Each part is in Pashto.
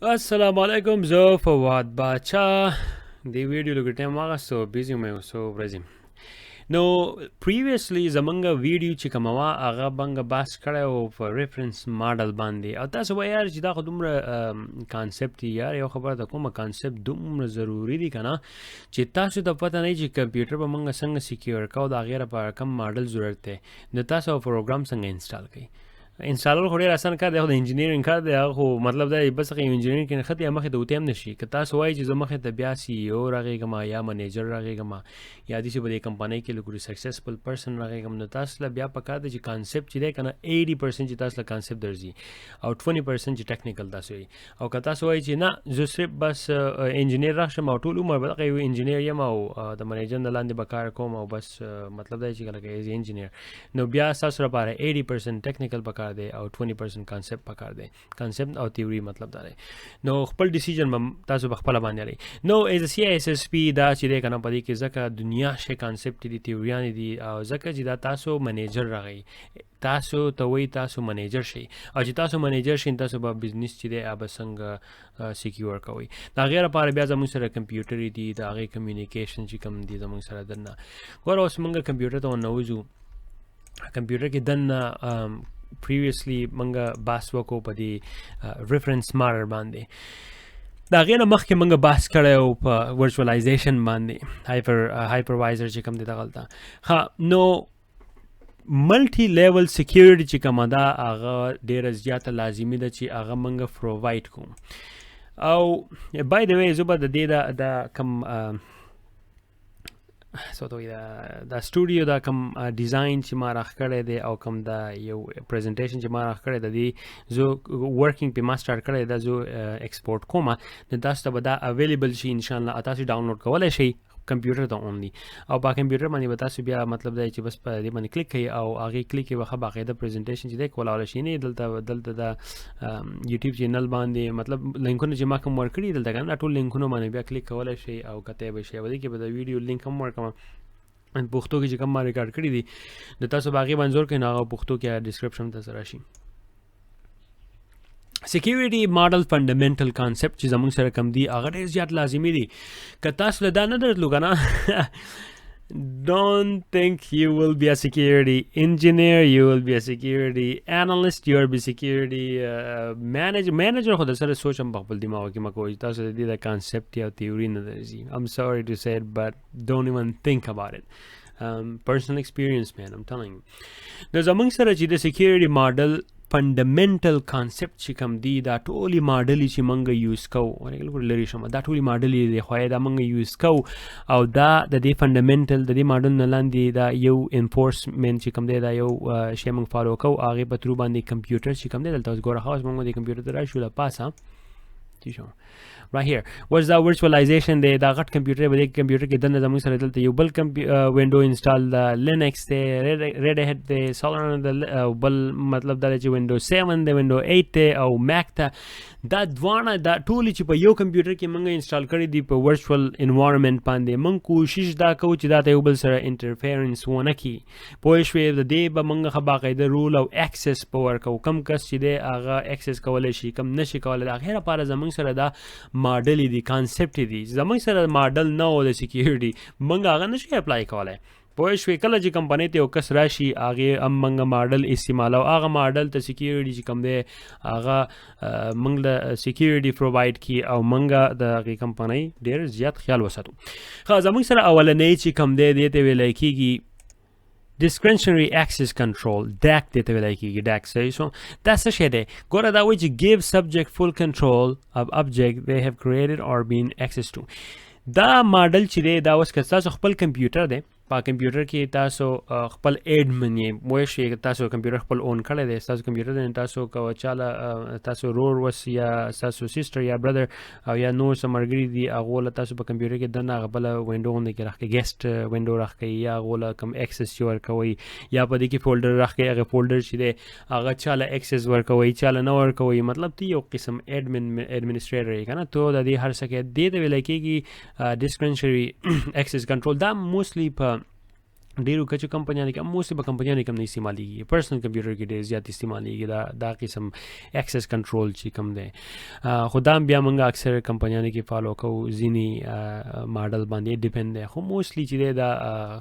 السلام علیکم زه فواد باچا دی ویډیو لږ ټایم واغستو بیزی مې سو ورځم نو پریویسلی زمونږ ویډیو چې کومه وه هغه بنګه بحث کړی و په ریفرنس ماډل باندې او تاسو به یار چې دا خو دومره کانسپټ یار یو خبره ده کومه کانسپټ دومره ضروري دي که نه چې تاسو ته پته نه چې کمپیوټر به موږ څنګه سیکیور کوو د هغې لپاره کم ماډل ضرورت دی نو تاسو پروګرام څنګه انسټال کوئ انسټالول خو ډېر اسان کار دی خو د انجینیرینګ کار دی هغه خو مطلب دا بس هغه انجینیرینګ کې نښتې یا مخې ته وتې هم نه شي که تاسو وایئ چې زه مخې ته بیا سی ای او راغېږم یا منیجر راغېږم یا داسې به دې کمپنۍ کې لږ سکسسفل پرسن راغېږم نو تاسو له بیا پکار دی چې کانسپټ چې دی که نه 80% چې تاسو له کانسپټ درځي او 20% چې ټیکنیکل تاسو وي او که تاسو وایئ چې نه زه صرف بس انجینیر راشم او ټول عمر به دغه یو انجینیر یم او د منیجر نه لاندې به کار کوم او بس مطلب دا چې لکه ایز انجینیر نو بیا ستاسو لپاره 80% ټیکنیکل پکار دی او 20% کانسپټ پکار دی کانسپټ او تیوري مطلب دا دی نو خپل ډیسیژن به تاسو په خپله باندې لرئ نو ایز سی ایس ایس پي دا چې دی که نه په دې کې ځکه دنیا شی کانسپټ دي تیوریانې دي او ځکه چې دا تاسو منیجر راغی تاسو ته وایي تاسو منیجر شئ او چې تاسو منیجر شئ تاسو به بزنس چې دی هغه به څنګه سیکیور کوئ د هغې لپاره بیا زموږ سره کمپیوټرې دي د هغې کمیونیکیشن چې کوم دي زموږ سره دننه ګوره اوس موږ کمپیوټر ته ورنوځو کمپیوټر کې دننه پریویسلی موږ بحث وکړو په دې ریفرنس ماډل باندې د هغې نه مخکې موږ بحث کړی و په ورچوالایزیشن باندې هایپروایزر چې کوم دی دغلته ښه نو ملټي لیول سیکیورټي چې کومه ده هغه ډېره زیاته لازمي ده چې هغه موږ پرووایډ کوو او بای د وی زه به د دې د کوم دا سټوډیو دا کوم ډیزاین چې ما راخ کړی دی او کوم دا یو پریزنټیشن چې ما راخ کړی د دې زه ورکینګ پې ما سټارټ کړی دا زه ایکسپورټ کوم نو تاسو ته به دا اویلیبل شي انشاءالله تاسو ډاونلوډ کولی شئ کمپیوټر ته اونلی او په کمپیوټر باندې به تاسو بیا مطلب دی چې بس په دې باندې کلیک کوئ او هغې کلیک کوئ ښه باقاعده پریزنټیشن چې دی کولاولی شي نه دلته د یوټیوب چینل باندې مطلب لینکونه چې ما کوم ورکړي دلته که نه دا ټول لینکونه باندې بیا کلیک کولی شئ او کتی به شي او دې کې به د ویډیو لینک هم ورکړم پښتو کې چې کوم ما ریکارډ کړي دي د تاسو به هغې باندې زور کوئ نو هغه پښتو کې ډسکرپشن ته سره شي سیکیورټي ماډل فنډامنټل کانسپټ چې زموږ سره کم دي هغه ډېر زیات لازمي دي که تاسو له دا نه درتلو که نه don't think you will be a security engineer you will be a security analyst you will be security manager خو د سره سوچ هم په خپل دماغ کې مه کوئ تاسو د دې د کانسپټ یا تیوري نه درځي I'm sorry to say it but don't even think about it personal experience man I'm telling you د زموږ سره چې د سیکیورټي ماډل فنډامنټل کانسپټ چې کوم دي دا ټولې ماډلې چې موږ یوز کوو لرې شم دا ټولې ماډلې دی خو دا موږ یوز کوو او دا د دې فنډامنټل د دې ماډل نه لاندې دا یو انفورسمنټ چې کوم دی دا یو شی موږ فالو کوو هغې په ترو باندې کمپیوټر چې کوم دی دلته اوس ګوره ښه اوس موږ د کمپیوټر ته راشو له پاسه ټیک شو right here what's the virtualization دی دا غټ کمپیوټر به د کمپیوټر کې دننه زموږ سره دلته یو بل وینډو انسټال د لینکس دی ریډ هیټ دی سولرن د بل مطلب دا چې وینډو 7 دی وینډو 8 دی او میک ته دا دواړه دا ټولې چې په یو کمپیوټر کې موږ انسټال کړي دي په ورچوال انوایرمنټ باندې موږ کوشش دا کوو چې دا ته یو بل سره انټرفیرنس ونه کړي پوه شوې د دې به موږ ښه باقاعده رول او ایکسس په ورکوو کم کس چې دی هغه ایکسس کولی شي کم نشي کولی د هغې لپاره زموږ سره دا ماډل دي کانسپټ دي زموږ سره ماډل نه و د سیکیورټي موږ هغه نشو اپلای کولی پوه شوې کله چې کمپنۍ ته یو کس راشي هغې هم موږ ماډل استعمالو هغه ماډل ته سیکیورټي چې کوم دی هغه موږ له سیکیورټي پرووایډ کړي او موږ د هغې کمپنۍ ډېر زیات خیال وساتو ښه زموږ سره اولنی چې کوم دی دې ته ویلی کېږي discretionary access control DAC دیتا ویلی کېږي DAC صحیح شو دا څه شی دی ګوره دا وایي چې give subject full control of object they have created or been access to دا ماډل چې دی دا اوس که تاسو خپل کمپیوټر دی په کمپیوټر کې تاسو خپل ایډمن یې وایي شي تاسو کمپیوټر خپل اون کړی دی ستاسو کمپیوټر دی تاسو که چاله تاسو رور وس یا ستاسو سیسټر یا برادر او یا نور څه ملګري دي هغو له تاسو په کمپیوټر کې دننه هغه بله وینډو غوندې کې راښکوي ګیسټ وینډو راښکوي یا هغو له کوم ایکسس چې ورکوئ یا په دې کې فولډر راښکوي هغه فولډر چې دی هغه چاله ایکسس ورکوئ چاله نه ورکوئ مطلب ته یو قسم ایډمنسټریټر یې که نه تو د دې هر څه کې دې ته ویلی کېږي ډسکرنشري ایکسس کنټرول دا موسټلی په ډیرو کچو کمپنیانو کې موسی په کمپنیانو کې هم نه استعمالېږي پرسنل کمپیوټر کې ډېر زیات استعمالېږي دا قسم ایکسس کنټرول چې کوم دی خو دا بیا موږ اکثر کمپنیانو کې فالو کوو ځینې ماډل باندې ډیپینډ دی خو موسټلی چې دی دا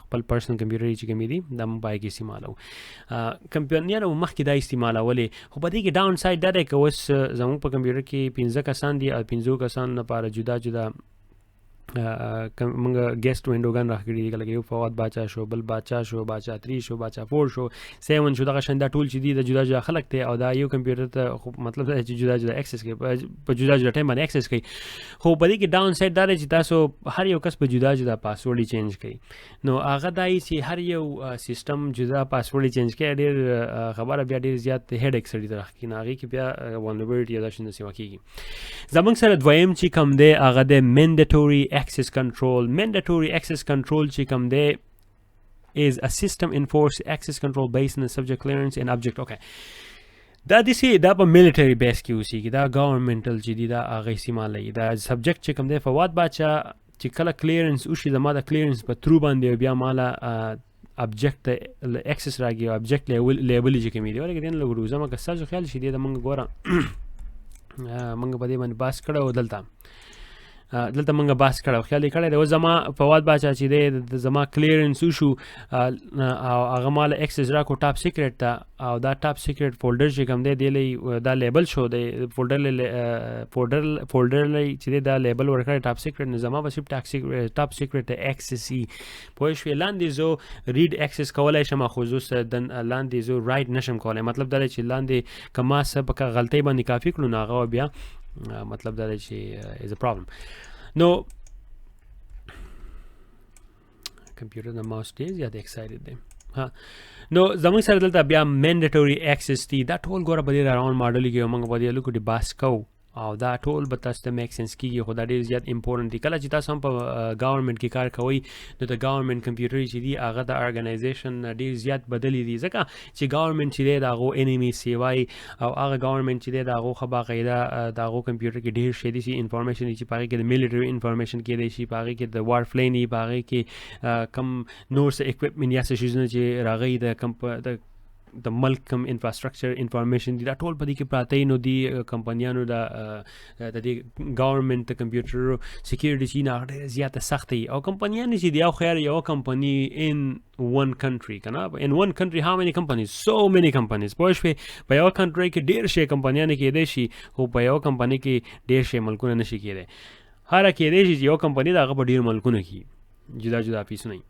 خپل پرسنل کمپیوټر چې کومې دي دا موږ پای کې استعمالوو کمپنیانو مخکې دا استعمالولې خو په دې کې ډاون سایډ دا دی که اوس زموږ په کمپیوټر کې 15 کسان دي او 15 کسانو لپاره جدا جدا موږ ګیسټ وینډوګان راکړي دي لکه یو فواد باچا شو بل باچا شو باچا 3 شو باچا 4 شو 7 شو دغه شان دا ټول چې دي د جدا جدا خلک ته او دا یو کمپیوټر ته مطلب دا چې جدا جدا اکسس کوي په جدا جدا ټایم باندې اکسس کوي خو په دې کې ډاون سایډ دا دی چې تاسو هر یو کس په جدا جدا پاسورډ چینج کوي نو هغه دای چې هر یو سیسټم جدا پاسورډ چینج کوي ډېر خبره بیا ډېر زیات هډ ایک سړي راخي نه هغه کې بیا ولنربیلیټي دا شنه سیوا کیږي زمونږ سره دویم چې کم دی هغه د منډیټوري access control mandatory access control چې کوم دی is a system enforced access control based on the subject clearance and object okay دا په military base کې اوسېږي دا governmental چې دی دا هغه استعمالوي دا subject چې کوم دی فواد باچا چې کله clearance وشي زما د clearance په تھرو باندې بیا مالا object access راګي او object label چې کوم دی ورګه دین لګورو زما که څه خیال شي دی د موږ ګوره موږ په دې باندې باس کړو دلته موږ باس کړو خیال یې کړی دی اوس زما فواد باچا چې دی زما کلیرنس وشو او هغه مال اکسس راکو ټاپ سیکرټ ته او دا ټاپ سیکرټ فولډر چې کوم دی دا لیبل شو دی فولډر چې دی دا لیبل ورکړی ټاپ سیکرټ نه زما به صرف ټاپ سیکرټ ته اکسس ای پوه شوې لاندې زه ریډ اکسس کولی شم خو زه لاندې زه رایټ نشم کولی مطلب دا دی چې لاندې که ما څه په غلطۍ باندې کافي کړو نو هغه بیا مطلب دا دی چې is a problem نو کمپیوټر د ماوس ډېر زیات ایکسایټډ دی نو زموږ سره دلته بیا منډیټوري اکسس دي دا ټول ګوره په دې راوند ماډل کې موږ په دې لکو باس کوو او دا ټول به تاسو ته میک سنس کیږي خو دا ډېر زیات امپورټنټ دي کله چې تاسو هم په ګورنمنټ کې کار کوئ نو د ګورنمنټ کمپیوټر چې دي هغه د ارګنایزیشن ډېر زیات بدلی دي ځکه چې ګورنمنټ چې دی د هغو انیمي سیوای او هغه ګورنمنټ چې دی د هغو ښه باقاعده د هغو کمپیوټر کې ډېر شی دي چې انفارمیشن چې په هغې کې د میلیټري انفارمیشن کېدی شي په هغې کې د وار فلیني په هغې کې کم نور څه اکوپمنټ یا څه شیزونه چې راغی د ملک کم انفراسټرکچر انفارمیشن دي دا ټول په دې کې پراته نو دي کمپنیانو د دې ګورنمنټ د کمپیوټر سکیورټي چې نه ډېره زیاته سخته وي او کمپنیانو چې دي او خیر یو کمپني ان one country کنه in one country how many companies so many companies پوه شوې په یو کنټري کې ډېر شی کمپنیانو کېدی شي خو په یو کمپنۍ کې ډېر شی ملکونه نشي کېدی هره کېدی شي چې یو کمپنۍ د هغه په ډېر ملکونو کې جدا جدا پیسونه وي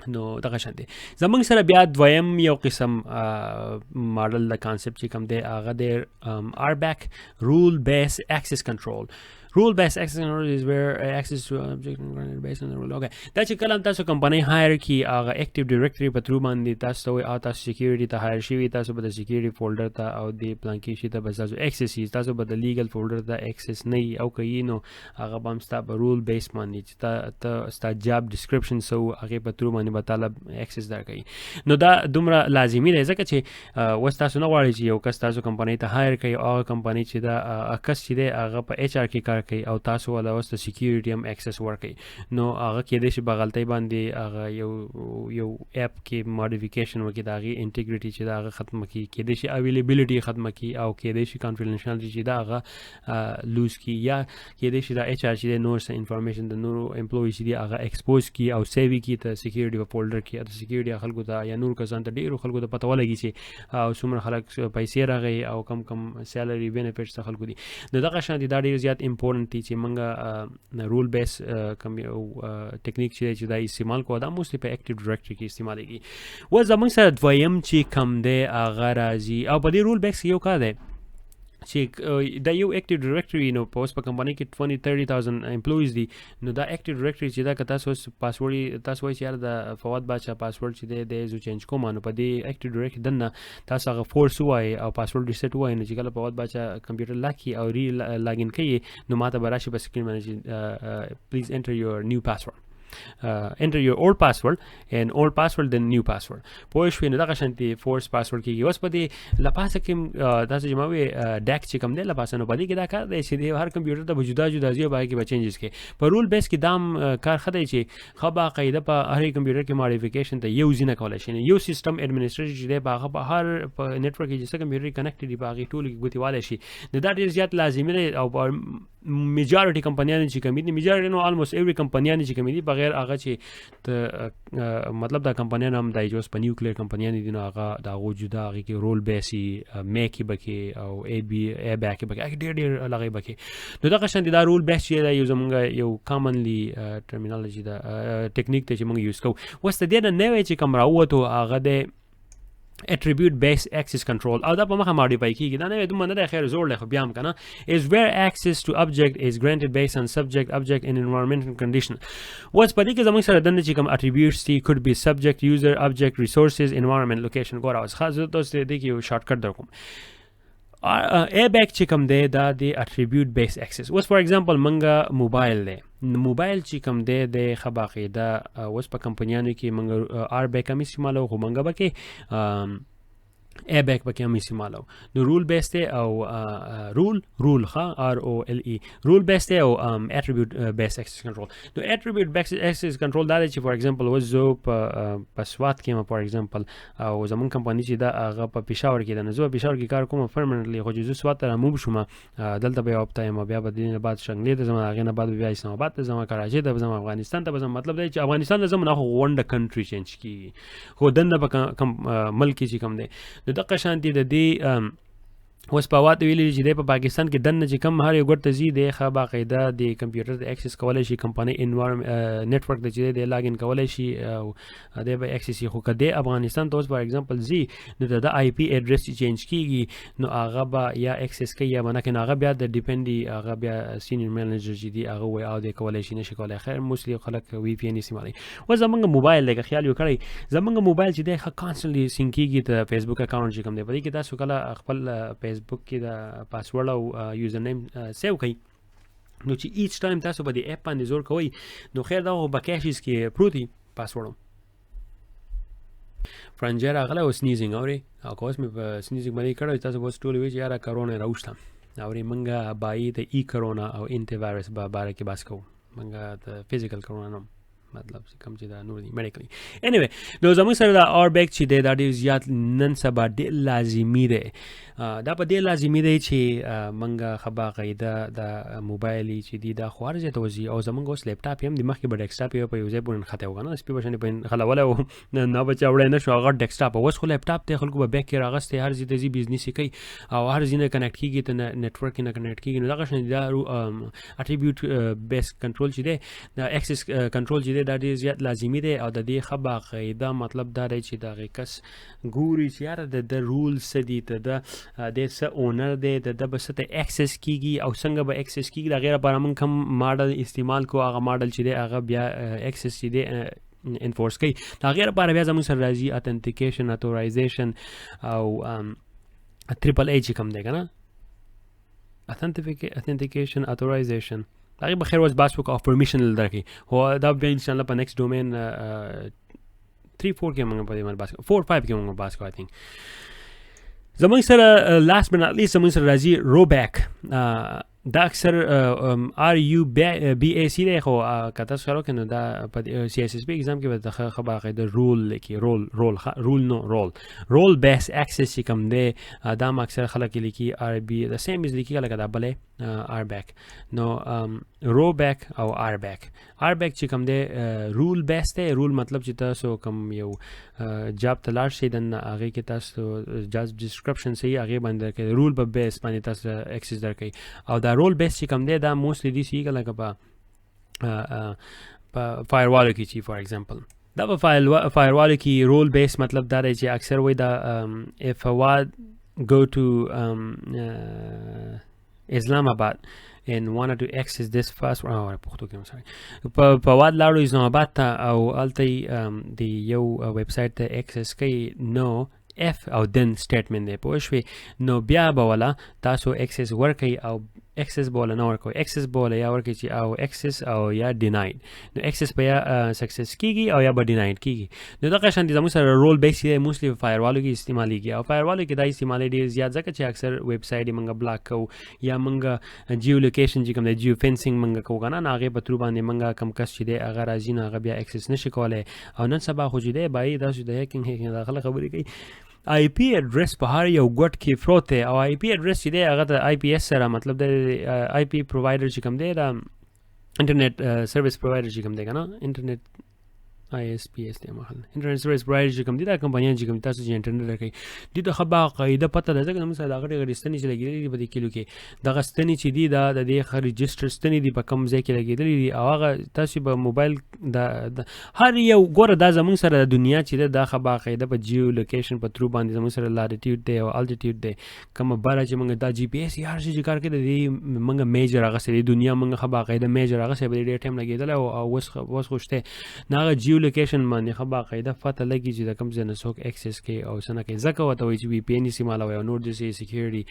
نو دغه شان دی زمونږ سره بیا دویم یو قسم ماډل د کانسپټ چې کوم دی هغه دی RBAC rule based access control rule based access control is where access to object based on the rule okay دا چې کله تاسو کمپنۍ هایر کی هغه اکټیو ډایرکټري په تھرو باندې تاسو ته او تاسو سکیورټي ته هایر شوي تاسو به د سکیورټي فولډر ته او د پلانکی شي ته به تاسو اکسس یې تاسو به د لیګل فولډر ته اکسس نه او کوي نو هغه به هم ستا په رول بیس باندې چې ته ستا جاب ډسکرپشن سو هغې په تھرو باندې به طالب اکسس درکوي نو دا دومره لازمي دی ځکه چې اوس تاسو نه غواړئ چې یو کس تاسو کمپنۍ ته هایر کوي او هغه کمپنۍ چې دا کس چې دی هغه په ایچ آر کې کار کوي او تاسو ولا واست سکیورټي هم اکسس ورکوي نو هغه کېدای شي په غلطۍ باندې هغه یو اپ کې ماډیفیکیشن وکړي د هغې انټیګریټي چې د هغه ختمه کړي کېدای شي اویلیبلیټي ختمه کړي او کېدای شي کانفیډنشیالټي چې د هغه لوز کړي یا کېدای شي د ایچ آر چې د نور څه انفارمیشن د نورو امپلوي چې دي هغه ایکسپوز کړي او سیو یې کړي ته سکیورټي په فولډر کې د سکیورټي خلکو ته یا نور کسان ته ډېرو خلکو ته پته ولګي چې او څومره خلک پیسې راغی او کم سیلري بینیفټس ته خلکو دي نو دغه شان دي دا ډېر زیات امپورټنټ دي چې موږ رول بیس کوم یو ټیکنیک چې دا استعمال کوو دا موسټلی په اکټیو ډایرکټري کې استعمالیږي و زموږ سره دویم چې کم دی هغه راځي او په دې رول بیس یو کار دی چې دا یو اکټیو ډایرکټري نو په اوس په کمپنۍ کې 20-30,000 امپلویز دي نو دا اکټیو ډایرکټري چې دا که تاسو اوس پاسورډ تاسو وایئ چې یار د فواد باچا پاسورډ چې دی زه چینج کوم نو په دې اکټیو ډایرکټري دننه تاسو هغه فورس ووایئ او پاسورډ ریسیټ ووایئ نو چې کله فواد باچا کمپیوټر لاک کړي او لاګ ان کوي نو ماته به راشي په سکرین باندې چې پلیز انټر یور نیو پاسورډ enter your old password and old password then new password پوه شوې نو دغه شانتي فورس پاسورډ کېږي. اوس په دې لپاسه کې داسې چې ما وې ډیک چې کوم دی لپاسه نو په دې کې دا کار دی چې د هر کمپیوټر ته به جدا جدا ځي او په هغې کې به چینجز کوي. په رول بیس کې دا کار ښه دی چې ښه باقاعده په هر کمپیوټر کې ماډیفیکیشن ته یو ځي نه کولی شي. یو سیسټم ایډمنسټریټر چې دی په هغه په هر په نیټورک کې چې څه کمپیوټر کنیکټ دي په هغې ټولو کې ګوتې والی شي. نو دا ډېر زیات لازمي دی او میجارټي کمپنیانې چې کمې دي میجارټي نو آلموسټ ایوری کمپنیانې چې کمې دي بغیر هغه چې مطلب دا کمپنیان هم دی چې اوس په نیوکلیر کمپنیانې دي نو هغه د هغو جدا هغې کې رول بیس وي میک یې به کې او ای بیک یې به کې هغې ډېر ډېر هغې به کې. نو دغه شانتې دا رول بیس چې دی یو زمونږ یو کامنلی ټرمینالوجي ده ټیکنیک دی چې موږ یوز کوو. اوس د دې نه نوی چې کوم راووتو هغه دی attribute based access control او دا په مخه ماډیفای کیږي. دا نه دومره نه دی خیر زوړ دی خو بیا هم که نه is where access to object is granted based on subject object and environmental condition. اوس په دې کې زموږ سره دنده چې کوم attributes دي could be subject user object resources environment location. ګوره اوس خاص زه تاسو دې کې یو شارټکټ در کوم. ایبیک چې کوم دی دا د attribute based access. اوس فار ایگزامپل منګه موبایل دی موبایل چې کوم دی د ښه باقاعده اوس په کمپنیانو کې منګه آر بیک هم استعمالو خو منګه به کې ای بیک پکې هم استعمالو. نو رول بیس دی او رول ښه آر او ال ای رول بیس دی او attribute based access control. نو attribute based access control دا دی چې فار ایگزامپل اوس زه په سوات کې یم فار ایگزامپل او زمونږ کمپني چې دا هغه په پېښور کې ده نو زه په پېښور کې کار کوم پرمننټلی خو چې زه سوات ته راموو شوم دلته به یو هفته یم بیا به د دې نه بعد شنګلې ته ځم هغې نه بعد بیا اسلام آباد ته ځم کراچۍ ته به ځم افغانستان ته به ځم. مطلب دی چې افغانستان ته ځم نو خو غونډه کنټري چینج کېږي خو دنده په ملک کې چې کوم دی نو دغه شانتې د دې اوس په واته ویلي چې دی په پاکستان کې دننه چې کوم هر یو ګوټ ته ځي دی ښه باقاعده د کمپیوټر ته اکسس کولی شي کمپنۍ نیټورک ته چې دی لاګ ان کولی شي او دی به اکسس یې خو که دی افغانستان ته اوس فار ایگزامپل ځي نو د ده آی پی ایډرس چې چینج کېږي نو هغه به یا اکسس کوي یا به نه کوي نو هغه بیا د ډیپینډي هغه بیا سینیر منیجر چې دی هغه وایي او دی کولی شي نه شي کولی. خیر موسټلی خلک وی پی این استعمالوي. اوس زمونږ موبایل دی که خیال یې وکړئ زمونږ موبایل چې دی ښه کانسټنټلی سینک کېږي ته فیسبوک اکاونټ چې کوم دی په دې کې تاسو کله خپل فیسبوک کې د پاسورډ او یوزر نیم سیو کوي نو چې ایچ ټایم تاسو په دې اپ باندې زور کوئ نو خیر دا خو په کیشز کې پروت وي پاسورډ فرانجر راغلی او سنیزینګ اورې او که اوس مې په سنیزینګ باندې کړی تاسو به اوس ټول وایي چې یاره کرونا یې راوشته اورې موږ بایي د ای کرونا او انټي وایرس په باره کې بحث کوو موږ د فزیکل کرونا نه مطلب کم چې دا نور دي میډیکلی. انیوی نو زموږ سره دا آر بیک چې دی دا ډېر زیات نن سبا ډېر لازمي دی. دا په دې لازمي دی چې موږ ښه باقاعده د موبایل چې دي دا خو هر ځای ته وځي او زموږ اوس لیپټاپ هم د مخکې به ډیسکټاپ یې په یو ځای پورې نښتی و که نه سپي به شانې پرې نښلولی و نه به چا وړی نه شو هغه ډیسکټاپ اوس خو لیپټاپ دی خلکو به بیک کې راغستی هر ځای ته ځي بزنس یې کوي او هر ځای نه کنیکټ کېږي ته نیټورک کې نه کنیکټ کېږي. نو دغه شان دا اټریبیوټ بیس کنټرول چې دی دا ایکسس کنټرول چې دی دا ډېر زیات لازمي دی او د دې ښه باقاعده مطلب دا دی چې د هغې کس ګوري چې یاره د رول څه دي ته د دی څه اونر دی د ده به څه ته ایکسس کېږي او څنګه به ایکسس کېږي د هغې لپاره موږ کوم ماډل استعمال کوو هغه ماډل چې دی هغه بیا ایکسس چې دی انفورس کوي د هغې لپاره بیا زموږ سره راځي اتنټیکیشن اتورایزیشن او ټریپل ای چې کوم دی که نه اتنټیکیشن اتورایزیشن هغې به خیر اوس بحث وکړو او پرمیشن درکړي خو دا بیا انشاءالله په نیکسټ ډومین 3-4 کې موږ په دې باندې بحث کوو 4-5 کې موږ بحث کوو آی تھنک. زموږ سره لاست بٹ ناٹ لیسٹ زموږ سره راځي رو بیک دا اکثر آر یو بی ای سی دی خو که تاسو خیال وکړئ نو دا په سی ایس ایس پی ایگزام کې به د ښه باقاعده رول لیکي رول بیس ایکسس چې کوم دی دا هم اکثر خلک یې لیکي آر بی د سیم از لیکي لکه دا بلی آر بیک. نو رو بیک او آر بیک چې کوم دی رول بیس دی رول مطلب چې تاسو کوم یو جاب ته لاړ شئ دننه هغې کې تاسو جاب ډسکرپشن صحیح هغې باندې درکوي رول په بیس باندې تاسو ایکسس درکوي او دا رول بیس چې کوم دی دا موسټلی دي سي لکه په فایروالو کې چې فار ایگزامپل دا په فایروالو کې رول بیس مطلب دا دی چې اکثر وایي دا if Fawad go to Islamabad and wanted to access this password پښتو کې sorry فواد لاړو اسلام آباد ته او هلته د یو ویب سایټ ته ایکسس کوي نو اف او دن سټیټمنټ دی پوه شوې نو بیا به ولا تاسو ایکسس ورکوي او access بوله نه ورکوي access بوله یا ورکوي چې او access او یا denied نو access به یا success کیږي او یا به denied کیږي نو دغه شان دي زموږ سره رول بیس دی موستلی فایروالو کې استعمالېږي او فایروالو کې دا استعمال ډېر زیات ځکه چې اکثر ویب سایټ یې موږ بلاک کوو یا موږ جیو لوکیشن چې کوم دی جیو فینسینګ موږ کوو که نه هغې په ترو باندې موږ کم کس چې دی هغه راځي نو هغه بیا اکسس نشي کولی او نن سبا خو چې دی بایي داسې د هیکینګ دا خلک خبرې کوي آی پی ایډرس په هر یو ګوټ کې پروت دی او آی پی ایډرس چې دی هغه د آی پی ایس سره مطلب د آی پی پرووایډر چې کوم دی دا انټرنیټ سرویس پرووایډر چې کوم دی که نه انټرنیټ آی اس پی ایس دی محل انټرنیټ سرویس پرووایډر چې کوم دي دا کمپنیان چې کوم تاسو چې انټرنیټ راکوي دوی ته ښه باقاعده پته ده ځکه زموږ سره د هغه ډېرې ستنې چې لګېدلې دي په دې کلیو کې دغه ستنې چې دي دا د دې ښه رجسټر ستنې دي په کوم ځای کې لګېدلې دي او هغه تاسو په موبایل د هر یو ګوره دا زموږ سره د دنیا چې ده دا ښه باقاعده په جیو لوکیشن په ترو باندې زموږ سره لاریټیوډ دی او الټیټیوډ دی کومه بره چې موږ دا جی پی ایس یا هر شي چې کار کوي د دې موږ میجر اخیستی دی دنیا موږ ښه باقاعده میجر اخیستی په ډېر ټایم لګېدلی او اوس خو شته نو هغه جیو لوکیشن باندې ښه باقاعده پته لګي چې د کوم ځای نه څوک اکسس کوي او څه نه کوي ځکه ورته وایي چې وي پی این استعمالوئ او نور داسې سیکیورټي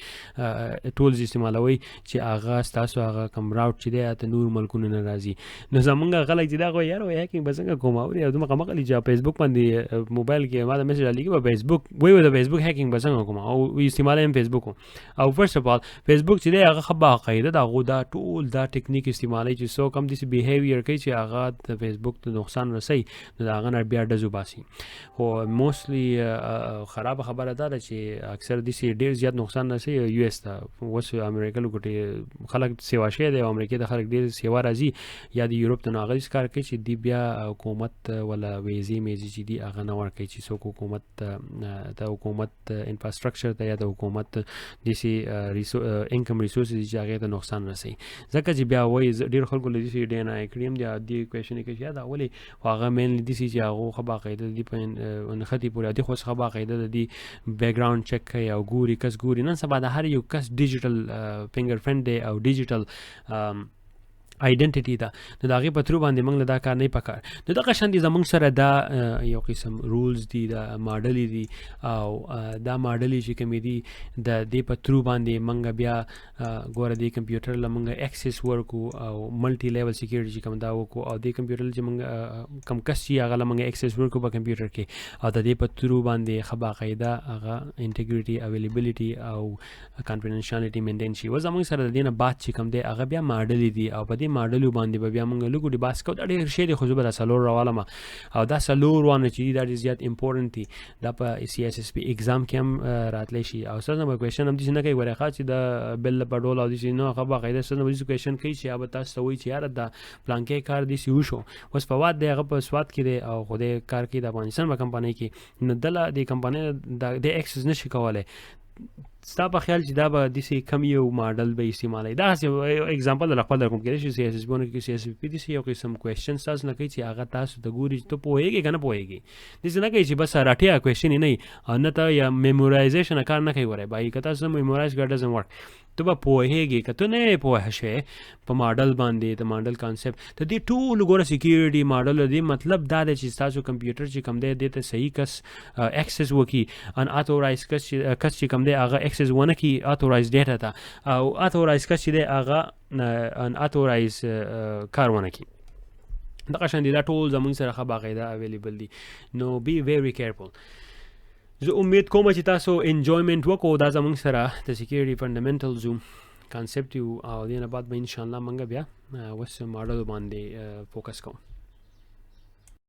ټولز استعمالوئ چې هغه ستاسو هغه کوم راوټ چې دی هلته نور ملکونو نه راځي نو زمونږ خلک چې دا خو یاره وایي هیکینګ به څنګه کوم اوري او دومره مقلي چې فیسبوک باندې موبایل کې ما د میسج رالیږي په فیسبوک وایي د فیسبوک هیکینګ به څنګه کوم او استعمالوم فیسبوک او فرست اف اول فیسبوک چې دی هغه ښه باقاعده د هغو دا ټول دا ټکنیک استعمالوي چې څوک هم داسې بیهیویر کوي چې هغه د فیسبوک ته نقصان رسوي نو د هغه نه بیا ډزو باسي خو موستلی خرابه خبره دا ده چې اکثر داسې ډېر زیات نقصان رسوي یو ایس ته اوس امریکا لوګوټې خلک سیوا شوی دی او امریکا د خلک ډېر سیوا راځي یا د یوروپ ته نو هغه کار کوي چې دی بیا حکومت ولا ویزې میزې چې دي هغه نه ورکوي چې څوک حکومت د حکومت انفراسټرکچر ته یا د حکومت داسې انکم ریسورسز چې هغې ته نقصان رسوي ځکه چې بیا وایي ډېر خلکو له داسې ډي ان آی کړي هم دي دې کوېشن یې کوي چې دا ولې خو هغه مینلی داسې چې هغو ښه باقاعده د دې په نښتې پورې دې خو څخه باقاعده د دې بیکګراؤنډ چک کوي او ګوري کس ګوري نن سبا د هر یو کس ډیجیټل فنګر پرنټ دی او ډیجیټل آیډنټیټي ده نو د هغې په ترو باندې موږ له دا کار نه پکار نو دغه شان دي زموږ سره دا یو قسم رولز دي دا ماډلې دي او دا ماډلې چې کومې دي د دې په ترو باندې موږ بیا ګوره دې کمپیوټر له موږ اکسس ورکو او ملټي لیول سیکیورټي چې کوم دا وکړو او دې کمپیوټر چې موږ کم کس چې هغه له موږ اکسس ورکو په کمپیوټر کې او د دې په ترو باندې ښه باقاعده هغه انټیګریټي اویلیبلیټي او کانفیډنشیالټي مینټین شي و زموږ سره د دې نه بعد چې کوم دی هغه بیا ماډلې دي او په دې ماډلو باندې به بیا موږ لږ ډیباس کوو دا ډېر شی دی خو زه به دا څلور راوالم او دا څلور وانه چې دي دا ډېر زیات امپورټنټ دي دا په سی ایس ایس پي ایګزام کې هم راتلی شي او استاد نه به کوېشن هم داسې نه کوي ګورې ښه چې د بل په ډول او داسې نه هغه باقاعده استاد نه به داسې کوېشن کوي چې یا به تاسو ته وایي چې یاره دا پلانکې کار داسې وشو اوس فواد دی هغه په سوات کې دی او خو دې کار کوي د افغانستان په کمپنۍ کې نو دله دې کمپنۍ د اکسس نشي کولی ستا په خیال چې دا به داسې کم یو ماډل به استعمالوي دا هسې اګزامپل در خپل در کوم کېدای شي سی ایس ایس پيونو کې سی ایس پي داسې یو قسم کوېشن تاسو نه کوي چې هغه تاسو ته ګوري چې ته پوهېږې که نه پوهېږې داسې نه کوي چې بس راټیا کوېشن یې نه وي او نه ته یا میمورایزیشن کار نه کوي وری بایي که تاسو میمورایز کړه ډزنټ ورک ته به پوهېږې که ته نه یې پوهه شوې په ماډل باندې د ماډل کانسپټ د دې ټولو ګوره سیکیورټي ماډل د دې مطلب دا دی چې ستاسو کمپیوټر چې کوم دی دې ته صحیح کس اکسس وکړي ان اتورایز کس چې کوم دی هغه اکسس ونه کړي اتورایز ډیټا ته او اتورایز کس چې دی هغه ان اتورایز کار ونه کړي دغه شان دي دا ټول زموږ سره ښه باقاعده اویلیبل دي نو بی ویری کیرفل زه امید کوم چې تاسو انجویمنټ وکړو دا زموږ سره د سیکیورټي فنډامنټلز کانسپټ او دې نه بعد به انشاءالله موږ بیا اوس ماډل باندې فوکس کوو